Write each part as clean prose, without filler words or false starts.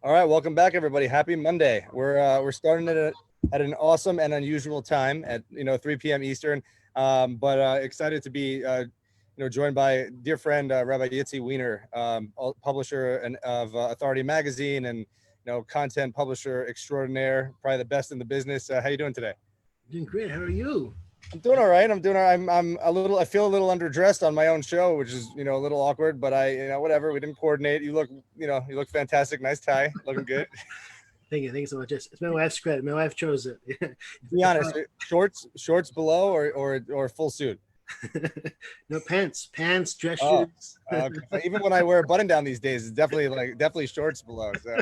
All right, welcome back, everybody. Happy Monday. We're starting at an awesome and unusual time at 3 p.m. Eastern, but excited to be joined by dear friend Rabbi Yitzi Weiner, publisher of Authority Magazine and content publisher extraordinaire, probably the best in the business. How you doing today? Doing great. How are you? I'm doing all right. I feel a little underdressed on my own show, which is, a little awkward, but whatever. We didn't coordinate. You look fantastic. Nice tie. Looking good. Thank you so much. It's my wife's credit. My wife chose it. Be honest, shorts below or full suit? No, pants, dress shoes. Okay. Even when I wear a button down these days, it's definitely shorts below. So,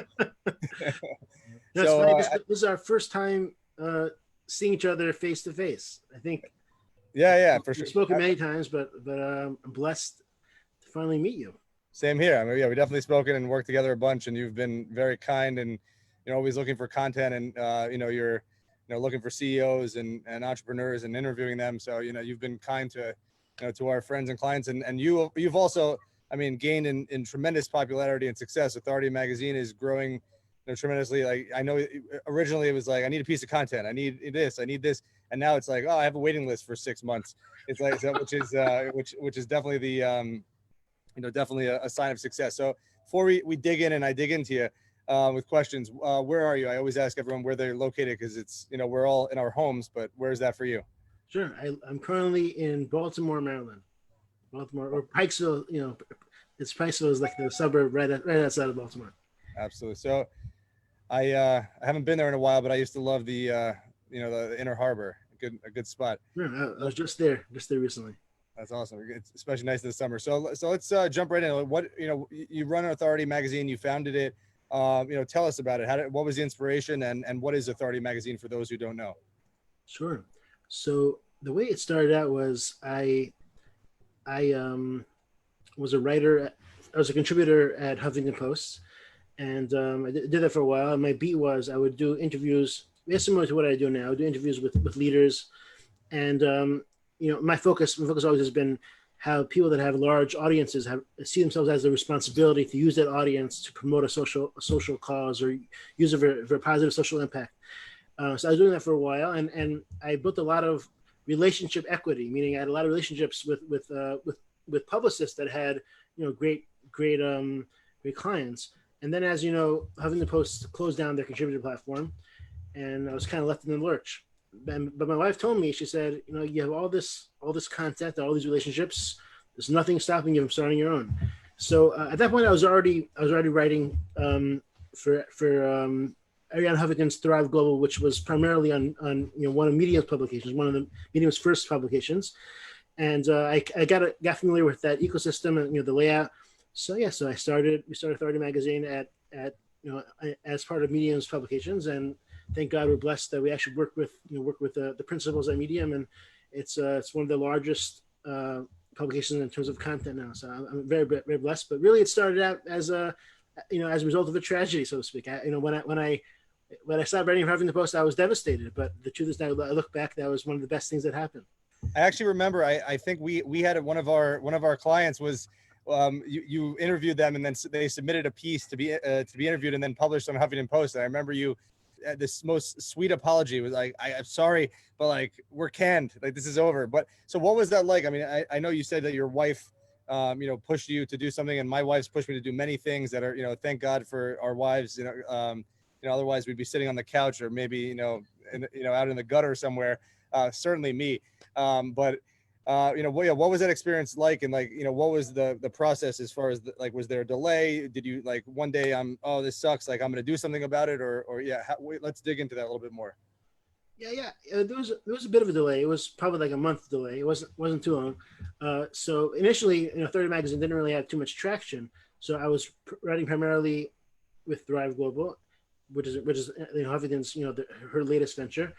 This is our first time seeing each other face to face. I think. Yeah, for sure. We've spoken many times, but I'm blessed to finally meet you. Same here. I mean, yeah, we definitely spoken and worked together a bunch, and you've been very kind and always looking for content, and you're looking for CEOs and entrepreneurs and interviewing them. So you've been kind to to our friends and clients, and you've also, I mean, gained in tremendous popularity and success. Authority Magazine is growing tremendously. Like, I know originally it was like, I need a piece of content, I need this, and now it's like, oh, I have a waiting list for 6 months. It's like, so, which is definitely the definitely a sign of success. So before we dig in and I dig into you with questions, where are you? I always ask everyone where they're located, because it's we're all in our homes, but where's that for you? Sure. I'm currently in Baltimore, Maryland. Baltimore, or Pikesville. It's Pikesville is like the suburb right outside of Baltimore. Absolutely. So I haven't been there in a while, but I used to love the the Inner Harbor. A good spot. Sure, I was just there recently. That's awesome. It's especially nice this summer. So let's jump right in. What you run Authority Magazine, you founded it. Tell us about it. What was the inspiration, and what is Authority Magazine for those who don't know? Sure. So the way it started out was I was a writer. I was a contributor at Huffington Post, and I did that for a while. And my beat was I would do interviews, similar to what I do now. I would do interviews with leaders, and my focus always has been how people that have large audiences see themselves as the responsibility to use that audience to promote a social cause or use it for a positive social impact. So I was doing that for a while, and I built a lot of relationship equity, meaning I had a lot of relationships with publicists that had great clients. And then, as you know, Huffington Post closed down their contributor platform, and I was kind of left in the lurch. But my wife told me, she said, you have all this content, all these relationships. There's nothing stopping you from starting your own. So at that point, I was already writing for Ariane Huffington's Thrive Global, which was primarily on one of Medium's publications, one of the Medium's first publications, and I got familiar with that ecosystem and the layout. So we started Authority Magazine at as part of Medium's publications, and thank God we're blessed that we actually work with the principals at Medium, and it's one of the largest publications in terms of content now. So I'm very, very blessed. But really, it started out as a result of a tragedy, so to speak. When I started writing for Huffington Post, I was devastated. But the truth is, now I look back, that was one of the best things that happened. I actually remember. I think we had one of our clients was. You interviewed them, and then they submitted a piece to be interviewed and then published on Huffington Post. And I remember you, this most sweet apology was like, I'm sorry, but like, we're canned, like this is over. But so what was that like? I mean, I know you said that your wife, pushed you to do something, and my wife's pushed me to do many things that are, thank God for our wives, otherwise we'd be sitting on the couch or maybe, out in the gutter somewhere. Certainly me. What was that experience like? And what was the process as far as was there a delay? Did you one day this sucks, I'm going to do something about it, let's dig into that a little bit more. Yeah. There was a bit of a delay. It was probably like a month delay. It wasn't too long. So initially, Authority Magazine didn't really have too much traction. So I was writing primarily with Thrive Global, which is Huffington's her latest venture,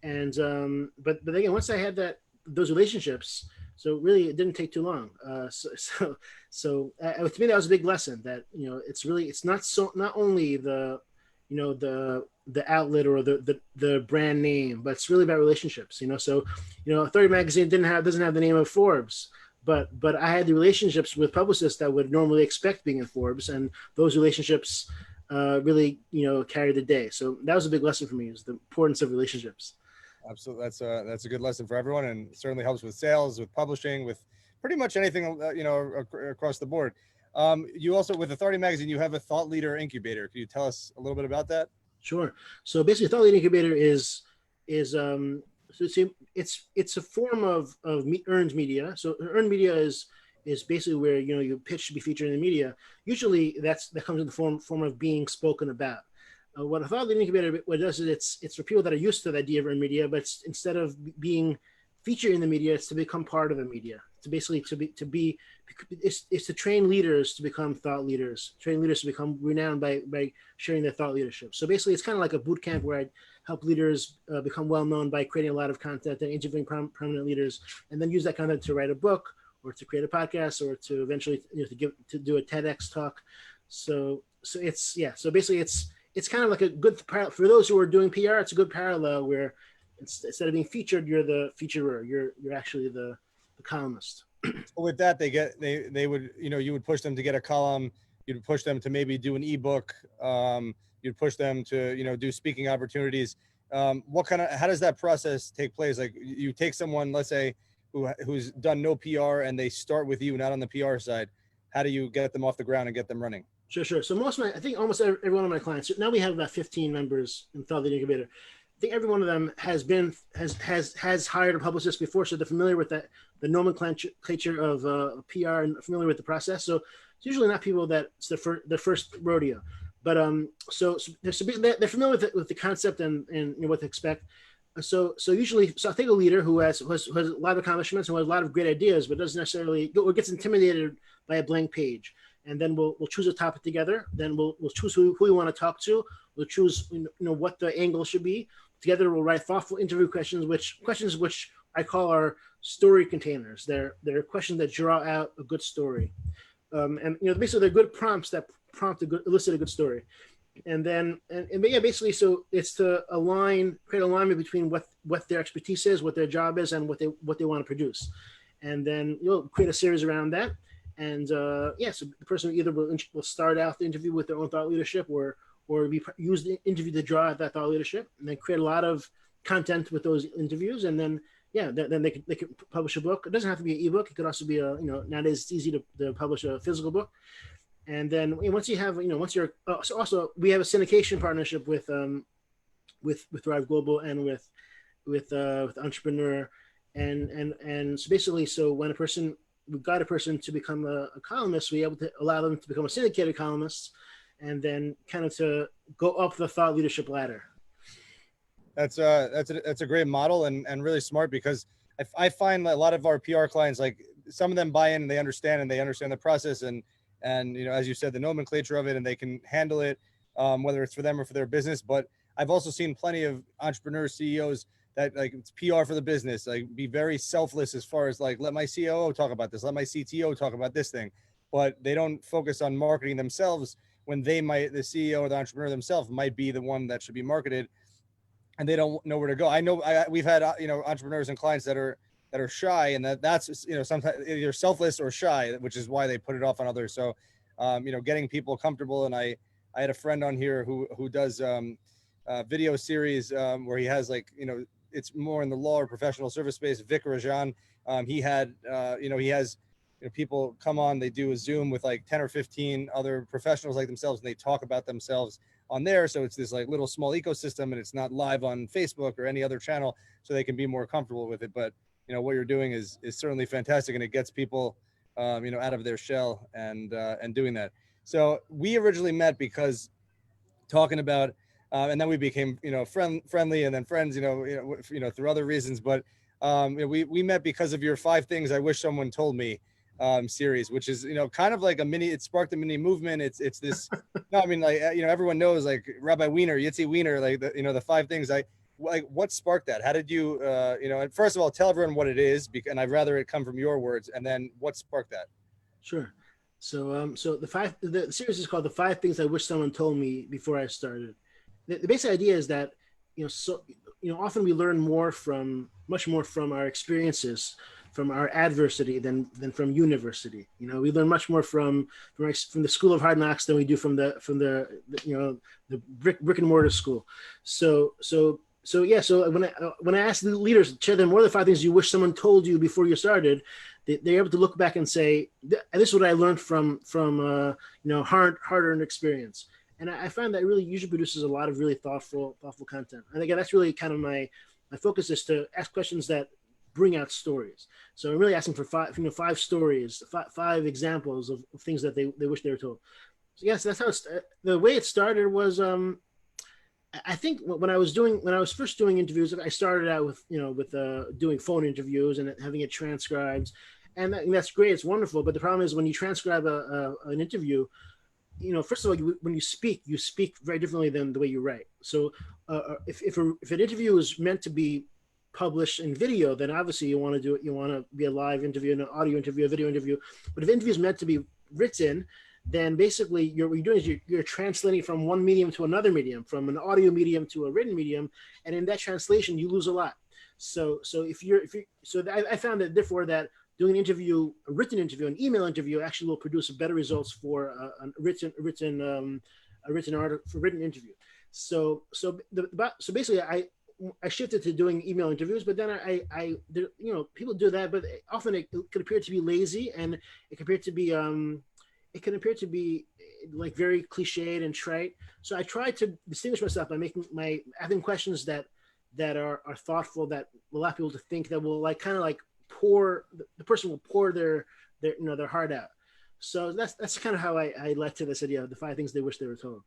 and but again, once I had those relationships, so really it didn't take too long. To me, that was a big lesson that it's not only the outlet or the brand name, but it's really about relationships. Authority Magazine doesn't have the name of Forbes, but I had the relationships with publicists that would normally expect being in Forbes, and those relationships really, carry the day. So that was a big lesson for me, is the importance of relationships. Absolutely. That's a good lesson for everyone, and certainly helps with sales, with publishing, with pretty much anything, across the board. You also, with Authority Magazine, you have a Thought Leader Incubator. Can you tell us a little bit about that? Sure. So basically, Thought Leader Incubator is so it's a form of earned media. So earned media is basically where you pitch to be featured in the media. Usually that comes in the form of being spoken about. What a Thought Leader Incubator what it does is it's for people that are used to the idea of earned media, but instead of being featured in the media, it's to become part of the media. To basically to be it's to train leaders to become thought leaders, train leaders to become renowned by sharing their thought leadership. So basically, it's kind of like a boot camp where I help leaders become well known by creating a lot of content and interviewing prominent leaders, and then use that content to write a book or to create a podcast or to eventually to do a TEDx talk. So So basically, it's kind of like a good for those who are doing PR. It's a good parallel where instead of being featured, you're the featurer. You're actually the columnist. With that, they would, you would push them to get a column. You'd push them to maybe do an ebook. You'd push them to, do speaking opportunities. How does that process take place? Like, you take someone, let's say, who's done no PR, and they start with you, not on the PR side. How do you get them off the ground and get them running? Sure. So I think almost every one of my clients, now we have about 15 members in Thought Leader Incubator. I think every one of them has hired a publicist before, so they're familiar with the nomenclature of PR and familiar with the process. So it's usually not people that it's their first rodeo, but so they're familiar with the concept and what to expect. So usually, I'll take a leader who has a lot of accomplishments and who has a lot of great ideas, but doesn't necessarily or gets intimidated by a blank page. And then we'll choose a topic together. Then we'll choose who we want to talk to. We'll choose what the angle should be. Together we'll write thoughtful interview questions which I call our story containers. They're questions that draw out a good story, and basically they're good prompts that elicit a good story. And then basically, so it's to create alignment between what their expertise is, what their job is, and what they want to produce. And then you'll create a series around that. And so the person either will start out the interview with their own thought leadership, or use the interview to draw out that thought leadership, and then create a lot of content with those interviews. And then then they can publish a book. It doesn't have to be an ebook. It could also be nowadays it's easy to publish a physical book. And then once you have so also we have a syndication partnership with Thrive Global and with Entrepreneur, and so basically, so when we got a person to become a columnist, we were able to allow them to become a syndicated columnist, and then kind of to go up the thought leadership ladder. That's a great model, and really smart, because I find that a lot of our PR clients, like, some of them buy in and they understand the process, and as you said, the nomenclature of it, and they can handle it, whether it's for them or for their business. But I've also seen plenty of entrepreneurs, CEOs that, like, it's PR for the business, like, be very selfless as far as, like, let my COO talk about this, let my CTO talk about this thing, but they don't focus on marketing themselves, when the CEO or the entrepreneur themselves might be the one that should be marketed, and they don't know where to go. I know we've had entrepreneurs and clients that are shy, and that's sometimes either selfless or shy, which is why they put it off on others. So getting people comfortable. And I had a friend on here who does video series where he has, like, it's more in the law or professional service space. Vic Rajan, he has people come on, they do a Zoom with like 10 or 15 other professionals like themselves, and they talk about themselves on there. So it's this, like, little small ecosystem, and it's not live on Facebook or any other channel, so they can be more comfortable with it. But what you're doing is certainly fantastic, and it gets people out of their shell and doing that. So we originally met because talking about and then we became friendly, and then friends through other reasons. But we met because of your 5 Things I Wish Someone Told Me series, which is kind of like it sparked a mini movement. It's this everyone knows, like, Rabbi Weiner, Yitzi Weiner, like, the 5 things. What sparked that? How did you and first of all, tell everyone what it is, and I'd rather it come from your words, and then what sparked that? Sure. So the series is called The 5 Things I Wish Someone Told Me Before I Started. The basic idea is that often we learn much more from our experiences our adversity than from university. You know, we learn much more from the school of hard knocks than we do from the you know, the brick and mortar school. So yeah. So when I ask the leaders, share them, what are the 5 things you wish someone told you before you started? They're able to look back and say, this is what I learned from you know, hard-earned experience. And I find that really usually produces a lot of really thoughtful content. And again, that's really kind of my focus, is to ask questions that bring out stories. So I'm really asking for 5 stories, 5 examples of things that they wish they were told. So yes, that's how the way it started was, I think when I was first doing interviews, I started out with, you know, with doing phone interviews and having it transcribed, and that's great. It's wonderful. But the problem is when you transcribe an interview, you know, first of all, when you speak very differently than the way you write. So if an interview is meant to be published in video, then obviously you want to be a live interview, an audio interview, a video interview. But if an interview is meant to be written, then basically what you're doing is you're translating from one medium to another medium, from an audio medium to a written medium, and in that translation you lose a lot. So I found that therefore that doing a written interview, an email interview, actually will produce better results for a written interview. So basically I shifted to doing email interviews, but then I you know, people do that, but often it could appear to be lazy, and it can appear to be like very cliched and trite. So I try to distinguish myself by having questions that are thoughtful, that will allow people to think, that will like kind of like the person will pour their you know, their heart out. So that's kind of how I led to this idea of the 5 things they wish they were told.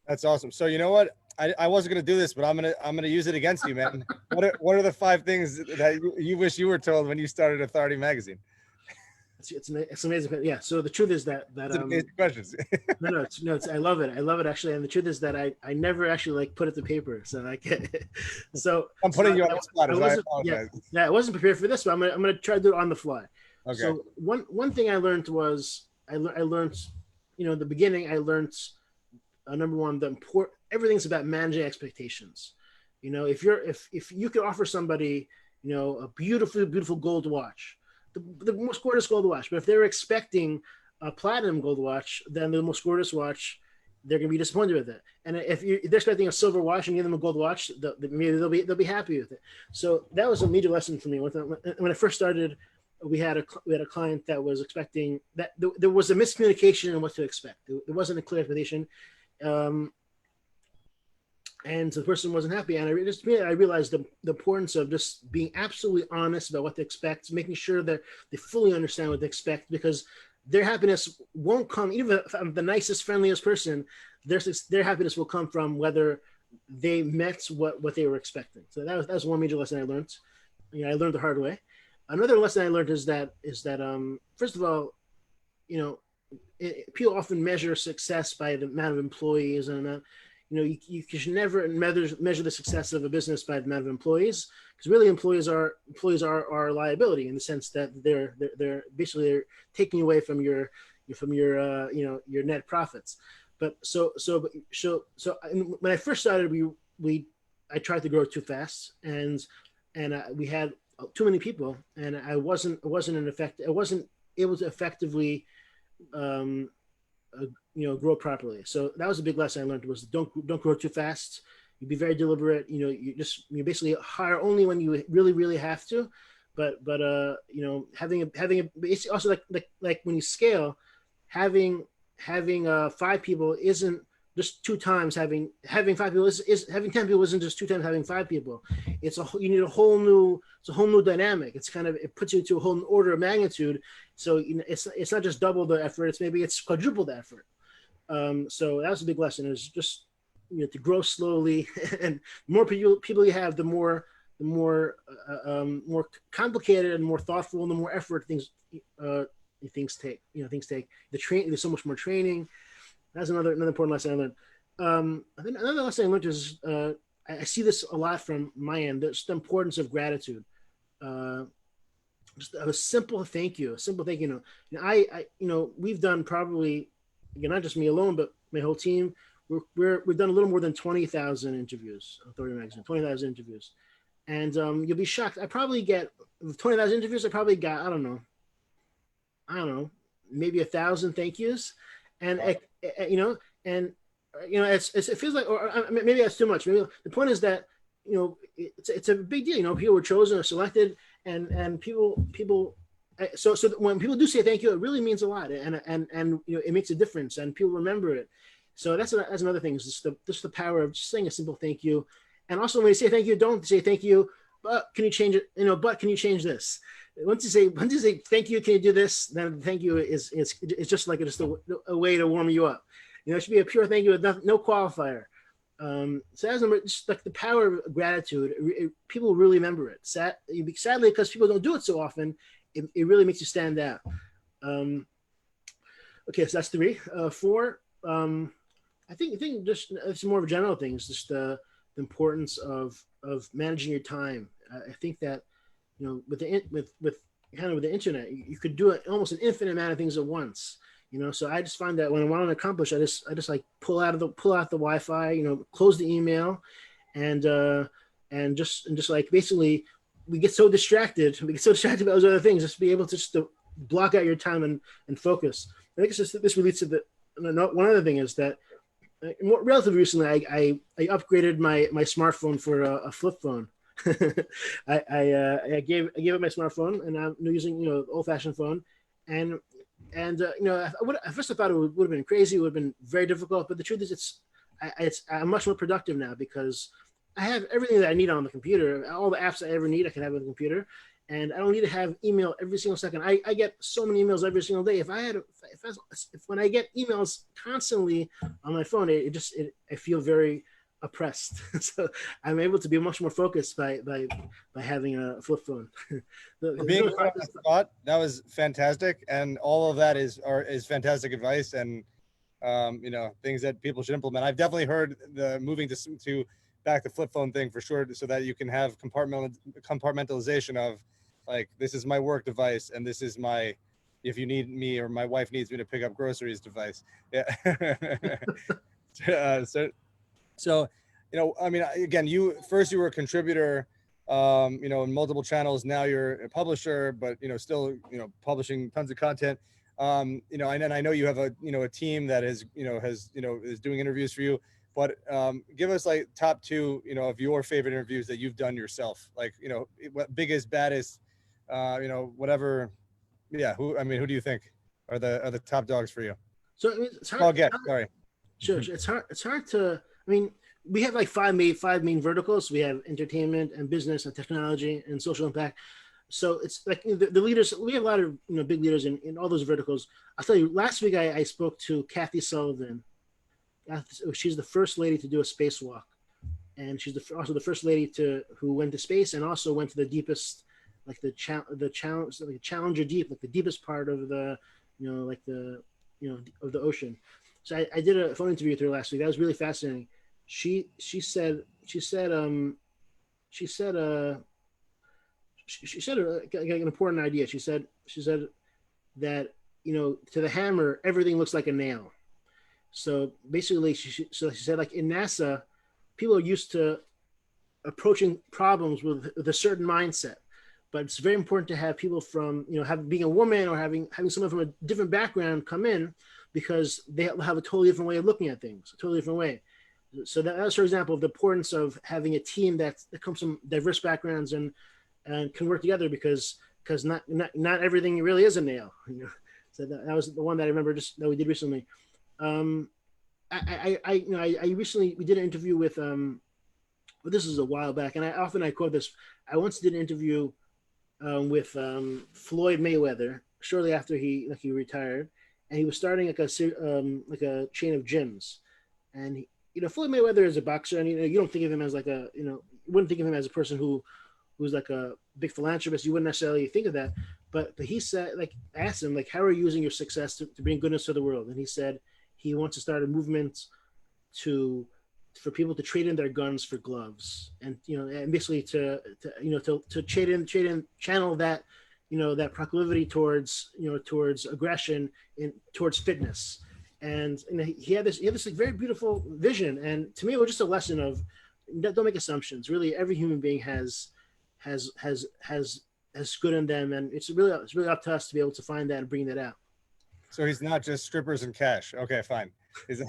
That's awesome. So you know what? I wasn't gonna do this, but I'm gonna use it against you, man. What are the 5 things that you wish you were told when you started Authority Magazine? It's amazing. Yeah. So the truth is that amazing questions. no, I love it actually. And the truth is that I never actually like put it to paper. So so I'm putting you on the spot. I apologize. Yeah, I wasn't prepared for this, but I'm gonna try to do it on the fly. Okay. So one thing I learned was I learned, you know, in the beginning I learned number one, everything's about managing expectations. You know, if you could offer somebody, you know, a beautiful gold watch, the most gorgeous gold watch, but if they're expecting a platinum gold watch, then the most gorgeous watch, they're going to be disappointed with it. And if they're expecting a silver watch and give them a gold watch, maybe they'll be happy with it. So that was a major lesson for me. When I first started, we had a client that was expecting that there was a miscommunication in what to expect. There wasn't a clear expectation. And the person wasn't happy. And I realized the importance of just being absolutely honest about what they expect, making sure that they fully understand what they expect, because their happiness won't come, even if I'm the nicest, friendliest person, their happiness will come from whether they met what they were expecting. So that was one major lesson I learned. You know, I learned the hard way. Another lesson I learned is that first of all, you know, people often measure success by the amount of employees and amount. You know, you should never measure the success of a business by the amount of employees, because really employees are a liability in the sense that they're basically taking away from your you know, your net profits. But so when I first started, I tried to grow too fast, and we had too many people, and I wasn't able to effectively you know, grow properly. So that was a big lesson I learned, was don't grow too fast. You be very deliberate. You know, you basically hire only when you really have to. But you know, having a also like when you scale, having 5 people isn't just 2 times having 5 people is having 10 people isn't just 2 times having 5 people. You need a whole new dynamic. It puts you to a whole order of magnitude. So you know, it's not just double the effort. It's quadruple the effort. So that was a big lesson. Is just, you know, to grow slowly, and the more people you have, the more complicated and more thoughtful and the more effort things take. You know, things take. There's so much more training. That's another important lesson I learned. I think another lesson I learned is I see this a lot from my end. There's the importance of gratitude. Just a simple thank you. You know, we've done probably, again, not just me alone, but my whole team. We've done a little more than 20,000 interviews. Authority Magazine, 20,000 interviews, and you'll be shocked. I probably get 20,000 interviews. I probably got, I don't know, maybe 1,000 thank yous, and you know, and you know, it feels like, or maybe that's too much. Maybe the point is that, you know, it's a big deal. You know, people were chosen or selected, and people. So when people do say thank you, it really means a lot, and you know, it makes a difference, and people remember it. So that's another thing, is just the power of just saying a simple thank you. And also, when you say thank you, don't say thank you, but can you change it? You know, but can you change this? Once you say thank you, can you do this? Then thank you is it's just like just a way to warm you up. You know, it should be a pure thank you with no qualifier. So that's just like the power of gratitude. People really remember it. Sadly, because people don't do it so often, it really makes you stand out. Okay, so that's 3. 4. I think just it's more of a general thing. It's just the importance of managing your time. I think that, you know, with the internet, you could do almost an infinite amount of things at once. You know, so I just find that when I want to accomplish, I just like pull out the Wi-Fi. You know, close the email, and just like basically we get so distracted. We get so distracted by those other things. Just be able to block out your time and focus. I think this relates to one other thing is that relatively recently I upgraded my smartphone for a flip phone. I gave up my smartphone, and I'm using, you know, old-fashioned phone, and you know, at first I thought it would have been crazy. It would have been very difficult, but the truth is I'm much more productive now because I have everything that I need on the computer. All the apps I ever need, I can have on the computer, and I don't need to have email every single second. I get so many emails every single day. If when I get emails constantly on my phone, I feel very oppressed. So I'm able to be much more focused by having a flip phone. For being thought, that was fantastic, and all of that is fantastic advice, and you know, things that people should implement. I've definitely heard the moving to back the flip phone thing for sure, so that you can have compartmentalization of, like, this is my work device, and this is my, if you need me or my wife needs me to pick up groceries device. Yeah. So, you know, I mean, again, you were a contributor, you know, in multiple channels. Now you're a publisher, but, you know, still, you know, publishing tons of content. You know, and then I know you have a team that is doing interviews for you. But give us like top 2, you know, of your favorite interviews that you've done yourself. Like, you know, what biggest, baddest, you know, whatever. Yeah. Who do you think are the top dogs for you? So I mean, it's hard. Sorry. Sure. It's hard to. I mean, we have like five main verticals. We have entertainment and business and technology and social impact. So it's like the leaders. We have a lot of, you know, big leaders in all those verticals. I'll tell you. Last week I spoke to Kathy Sullivan. She's the first lady to do a spacewalk, and she's also the first lady who went to space and also went to the deepest, like the Challenger Deep, like the deepest part of the, you know, like the, you know, of the ocean. So I did a phone interview with her last week. That was really fascinating. She said an important idea. She said that, you know, to the hammer, everything looks like a nail. So basically, she said, like in NASA, people are used to approaching problems with a certain mindset, but it's very important to have people from, you know, being a woman or having someone from a different background come in, because they have a totally different way of looking at things, a totally different way. So that's, for example, the importance of having a team that comes from diverse backgrounds and can work together, because not everything really is a nail. You know? So that was the one that I remember that we did recently. We did an interview with this is a while back, and I quote this. I once did an interview with Floyd Mayweather shortly after he retired, and he was starting like a chain of gyms. And you know, Floyd Mayweather is a boxer, and you don't think of him as like a, you know, you wouldn't think of him as a person who's like a big philanthropist. You wouldn't necessarily think of that, but he said, like, I asked him, like, how are you using your success to bring goodness to the world? And he said he wants to start a movement for people to trade in their guns for gloves, and, you know, and basically to channel that, you know, that proclivity towards aggression towards fitness. And he had this like very beautiful vision, and to me it was just a lesson of, don't make assumptions. Really, every human being has has good in them, and it's really up to us to be able to find that and bring that out. So he's not just strippers and cash. Okay, fine. Is it?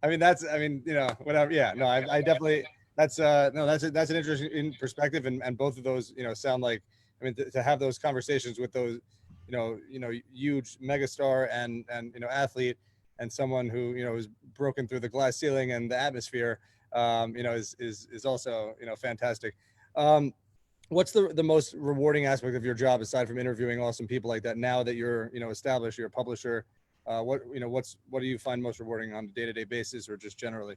I mean, whatever. Yeah, no, I definitely, that's no, that's an interesting perspective. And both of those, sound like, I mean, to have those conversations with those, huge megastar and, athlete, and someone who, has broken through the glass ceiling and the atmosphere, is also, fantastic. What's the most rewarding aspect of your job aside from interviewing awesome people like that? Now that you're, established, you're a publisher, what do you find most rewarding on a day-to-day basis or just generally?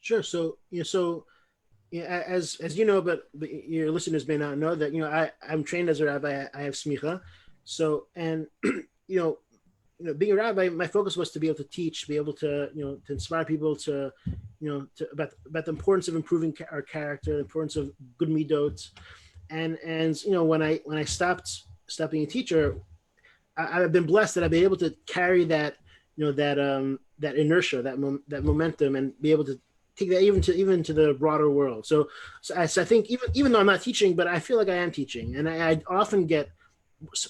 Sure. So, as you know, but your listeners may not know that, I'm trained as a rabbi. I have smicha. So, and, being a rabbi, my focus was to be able to teach, be able to, to inspire people to, about the importance of improving our character, the importance of good midot. And when I stopped being a teacher, I've been blessed that I've been able to carry that, that inertia, that momentum, and be able to take that even to the broader world. So I think even though I'm not teaching, but I feel like I am teaching, and I often get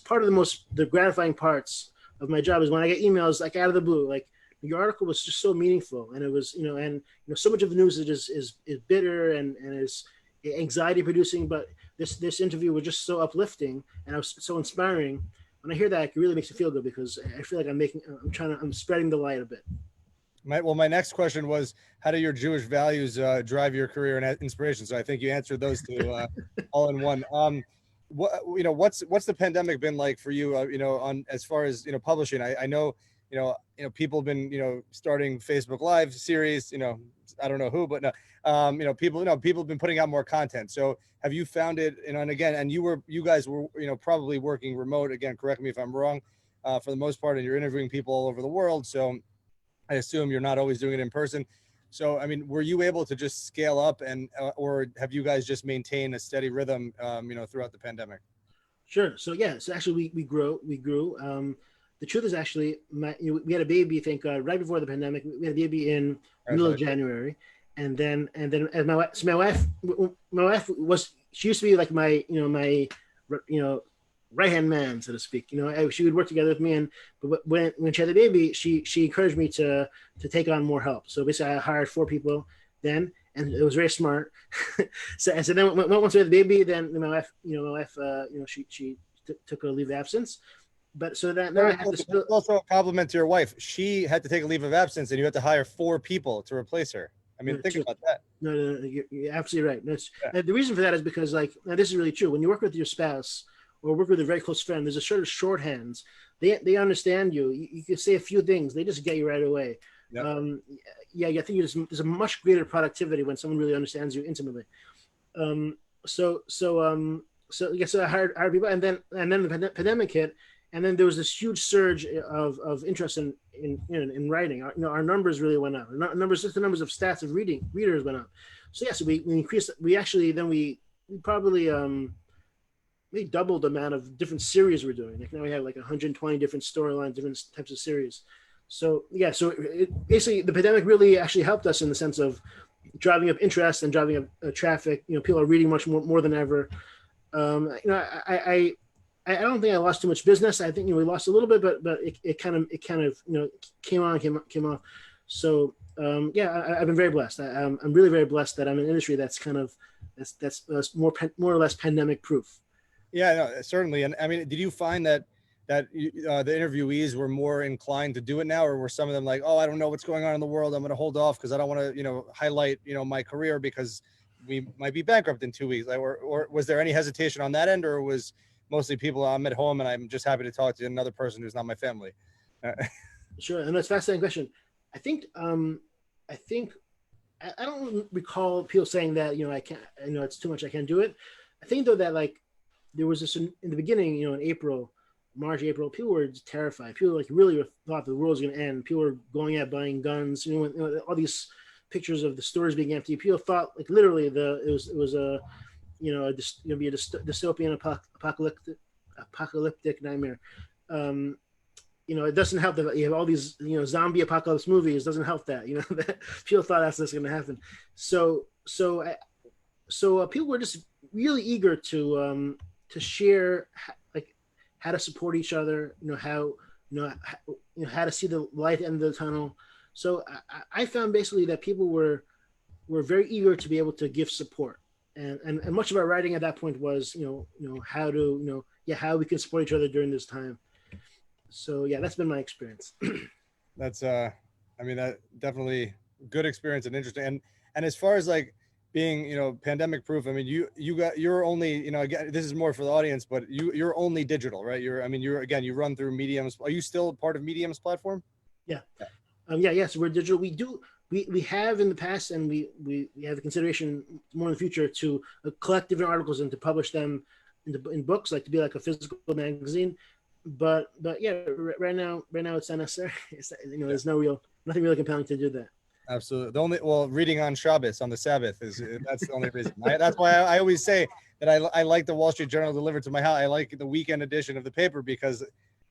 part of the gratifying parts of my job is when I get emails like out of the blue, like your article was just so meaningful, and it was so much of the news is bitter and is anxiety producing, but this interview was just so uplifting and I was so inspiring. When I hear that, it really makes me feel good because I feel like I'm spreading the light a bit. My next question was, how do your Jewish values drive your career and inspiration? So I think you answered those two all in one. What's the pandemic been like for you? On as far as publishing, I know people have been starting Facebook Live series. I don't know who, but no, people have been putting out more content. So have you found it? And you guys were probably working remote again. Correct me if I'm wrong. For the most part, and you're interviewing people all over the world. So I assume you're not always doing it in person. So, I mean, were you able to just scale up or have you guys just maintained a steady rhythm, throughout the pandemic? Sure. So yeah, so actually we grew. The truth is actually we had a baby, thank God, right before the pandemic. We had a baby in middle of January. And then as my wife she used to be like my right-hand man, so to speak. She would work together with me, but when she had the baby, she encouraged me to take on more help. So basically, I hired 4 people then, and it was very smart. so then once we had the baby, then my wife, she took a leave of absence. But so that now I have to also a compliment to your wife. She had to take a leave of absence, and you had to hire 4 people to replace her. I mean, think about that. No, you're absolutely right. The reason for that is because, now this is really true. When you work with your spouse or work with a very close friend, there's a sort of shorthands. They understand you. You can say a few things. They just get you right away. Yep. I think there's a much greater productivity when someone really understands you intimately. So I hired people, and then the pandemic hit, and then there was this huge surge of interest in writing. Our numbers really went up. Just the numbers of stats of readers went up. So yeah, so we increased. We probably we doubled the amount of different series we're doing. Like now we have like 120 different storylines, different types of series. So yeah, so basically the pandemic really actually helped us in the sense of driving up interest and driving up traffic. People are reading much more than ever. I don't think I lost too much business. I think we lost a little bit, but it kind of came off. So I've been very blessed. I'm really very blessed that I'm in an industry that's more or less pandemic proof. Yeah, no, certainly. And I mean, did you find that the interviewees were more inclined to do it now, or were some of them like, oh, I don't know what's going on in the world, I'm going to hold off because I don't want to highlight my career because we might be bankrupt in 2 weeks? Or was there any hesitation on that end, or was mostly people, I'm at home and I'm just happy to talk to another person who's not my family? Sure. And that's a fascinating question. I think I don't recall people saying that, I can't, it's too much, I can't do it. I think though that there was this in the beginning, in March, April, people were terrified. People really thought the world was going to end. People were going out buying guns, all these pictures of the stores being empty. People thought literally it was a be a dystopian apocalyptic nightmare. It doesn't help that you have all these zombie apocalypse movies. It doesn't help that that people thought that's going to happen. So people were just really eager to share like how to support each other, how to see the light at the end of the tunnel. So I found basically that people were very eager to be able to give support, and much of our writing at that point was how to how we can support each other during this time. So yeah, that's been my experience. That's I mean, that definitely good experience and interesting. And as far as like being, pandemic proof, I mean, you're only, again, this is more for the audience, but you're only digital, right? You run through Medium's. Are you still part of Medium's platform? Yeah. Yes, we're digital. We have in the past, and we have the consideration more in the future to collect different articles and to publish them in books, like to be like a physical magazine. But yeah, right now it's not necessary. There's nothing really compelling to do that. Absolutely. Reading on Shabbos, on the Sabbath, that's the only reason. That's why I always say that I like the Wall Street Journal delivered to my house. I like the weekend edition of the paper because,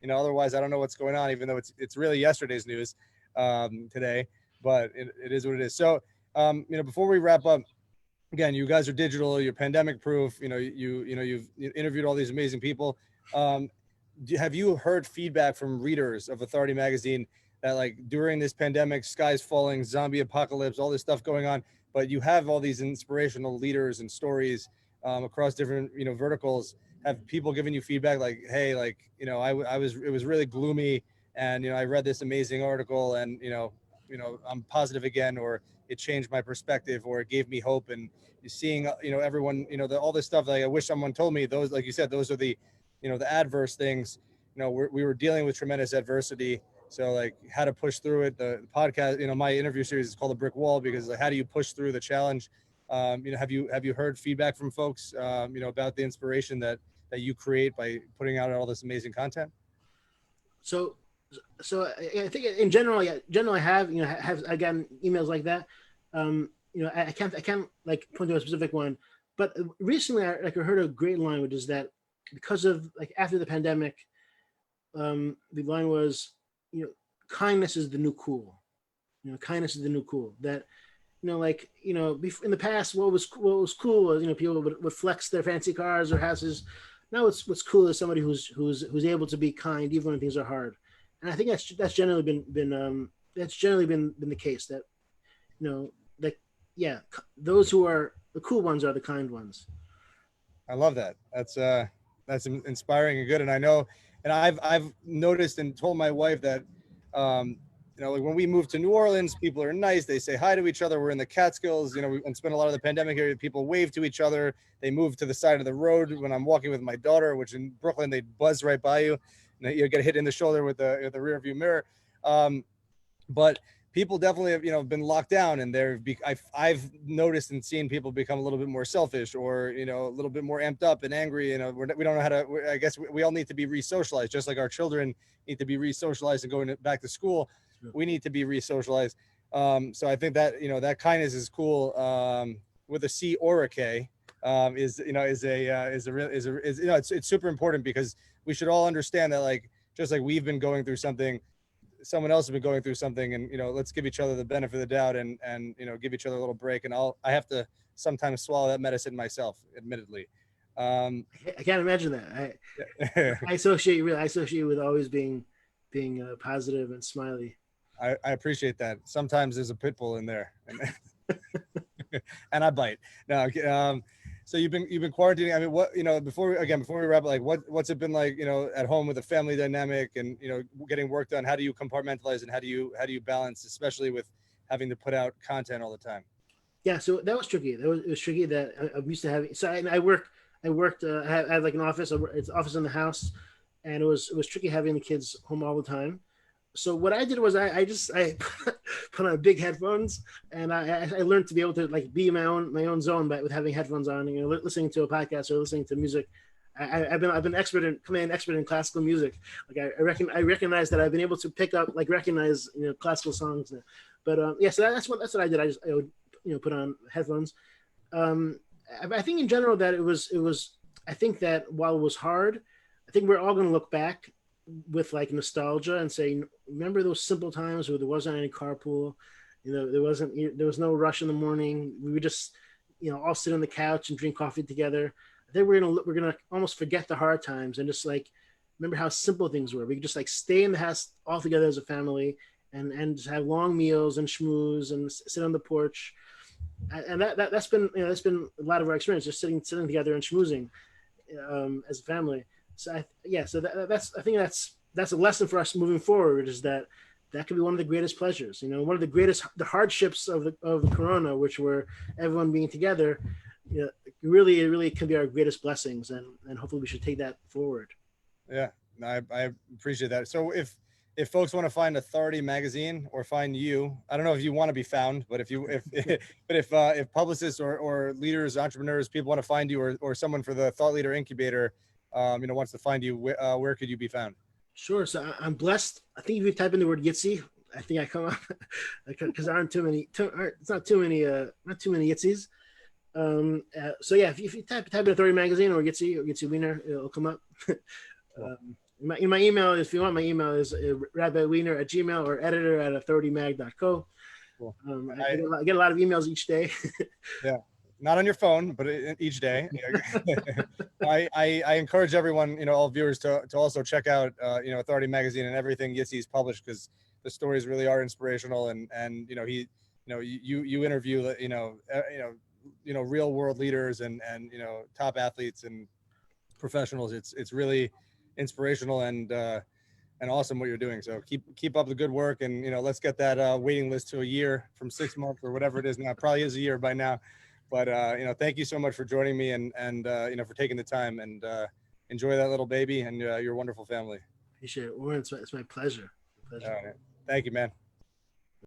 otherwise I don't know what's going on, even though it's really yesterday's news today, but it is what it is. So, before we wrap up, again, you guys are digital, you're pandemic proof, you've interviewed all these amazing people. Have you heard feedback from readers of Authority Magazine that, like, during this pandemic, skies falling, zombie apocalypse, all this stuff going on, but you have all these inspirational leaders and stories across different, verticals? Have people given you feedback like, hey, like, it was really gloomy, and, I read this amazing article, and, I'm positive again, or it changed my perspective, or it gave me hope? And you're seeing, everyone, all this stuff, like, I wish someone told me those, like you said, those are the, the adverse things. We were dealing with tremendous adversity. So, like, how to push through it. The podcast, my interview series is called The Brick Wall, because, like, how do you push through the challenge? Have you heard feedback from folks, about the inspiration that you create by putting out all this amazing content? So I think in general, I have I gotten emails like that. I can't like point to a specific one, but recently I heard a great line, which is that because of, like, after the pandemic, the line was, kindness is the new cool. Kindness is the new cool. That, in the past, what was cool was, people would flex their fancy cars or houses. Now what's cool is somebody who's able to be kind even when things are hard. And I think that's generally been the case, that, those who are the cool ones are the kind ones. I love that. That's inspiring and good. And I know, and I've noticed and told my wife that, like, when we moved to New Orleans, people are nice. They say hi to each other. We're in the Catskills, and spent a lot of the pandemic here. People wave to each other. They move to the side of the road when I'm walking with my daughter, which in Brooklyn, they buzz right by you. And you get hit in the shoulder with the rear view mirror. But people definitely have, been locked down, and I've noticed and seen people become a little bit more selfish, or, a little bit more amped up and angry. We don't know how to, I guess we all need to be re-socialized, just like our children need to be re-socialized and going back to school. We need to be re-socialized. So I think that, that kindness is cool, with a C or a K, it's super important, because we should all understand that, like, just like we've been going through something, someone else has been going through something, and, let's give each other the benefit of the doubt, and give each other a little break. And I have to sometimes swallow that medicine myself, admittedly. I can't imagine that. I associate with always being positive and smiley. I appreciate that. Sometimes there's a pit bull in there, and I bite. No, so you've been quarantining. I mean, what, before we wrap up, like, what's it been like, at home with the family dynamic, and, getting work done? How do you compartmentalize, and how do you balance, especially with having to put out content all the time? Yeah, so that was tricky. It was tricky that I'm used to having. So I worked. I had like an office. It's an office in the house, and it was tricky having the kids home all the time. So what I did was I put on big headphones, and I learned to be able to, like, be in my own zone with having headphones on, listening to a podcast or listening to music. I've been expert in classical music. Like, I recognize that I've been able to pick up, like, recognize classical songs now. But so that's what I did. I would put on headphones. I think in general that it was. I think that while it was hard, I think we're all going to look back with, like, nostalgia and say, remember those simple times where there wasn't any carpool, there was no rush in the morning. We were just all sit on the couch and drink coffee together. I think we're gonna almost forget the hard times and just like remember how simple things were. We could just like stay in the house all together as a family and just have long meals and schmooze and sit on the porch. And that's been that's been a lot of our experience, just sitting together and schmoozing as a family. So that's I think that's a lesson for us moving forward, is that could be one of the greatest pleasures. One of the hardships of the corona, which were everyone being together. It really can be our greatest blessings, and hopefully we should take that forward. Yeah, I appreciate that. So if folks want to find Authority Magazine or find you, I don't know if you want to be found, but if publicists or leaders, entrepreneurs, people want to find you, or someone for the Thought Leader Incubator, wants to find you, where could you be found? Sure. So I'm blessed. I think if you type in the word Yitzi, I think I come up because there aren't too many. It's not too many Yitzis. So yeah, if you type in Authority Magazine or Yitzi Weiner, it'll come up. My email, if you want, my email is rabbiweiner@gmail or editor@authoritymag.co. Cool. I get a lot of emails each day. Yeah, not on your phone, but each day. I encourage everyone, all viewers to also check out, Authority Magazine and everything Yitzis published, because the stories really are inspirational. And you interview, real world leaders and top athletes and professionals. It's really inspirational and awesome what you're doing. So keep up the good work, and let's get that waiting list to a year from 6 months or whatever it is now. It probably is a year by now, but thank you so much for joining me and for taking the time, and enjoy that little baby and your wonderful family. Appreciate it, Warren. It's my pleasure. All right. Thank you, man.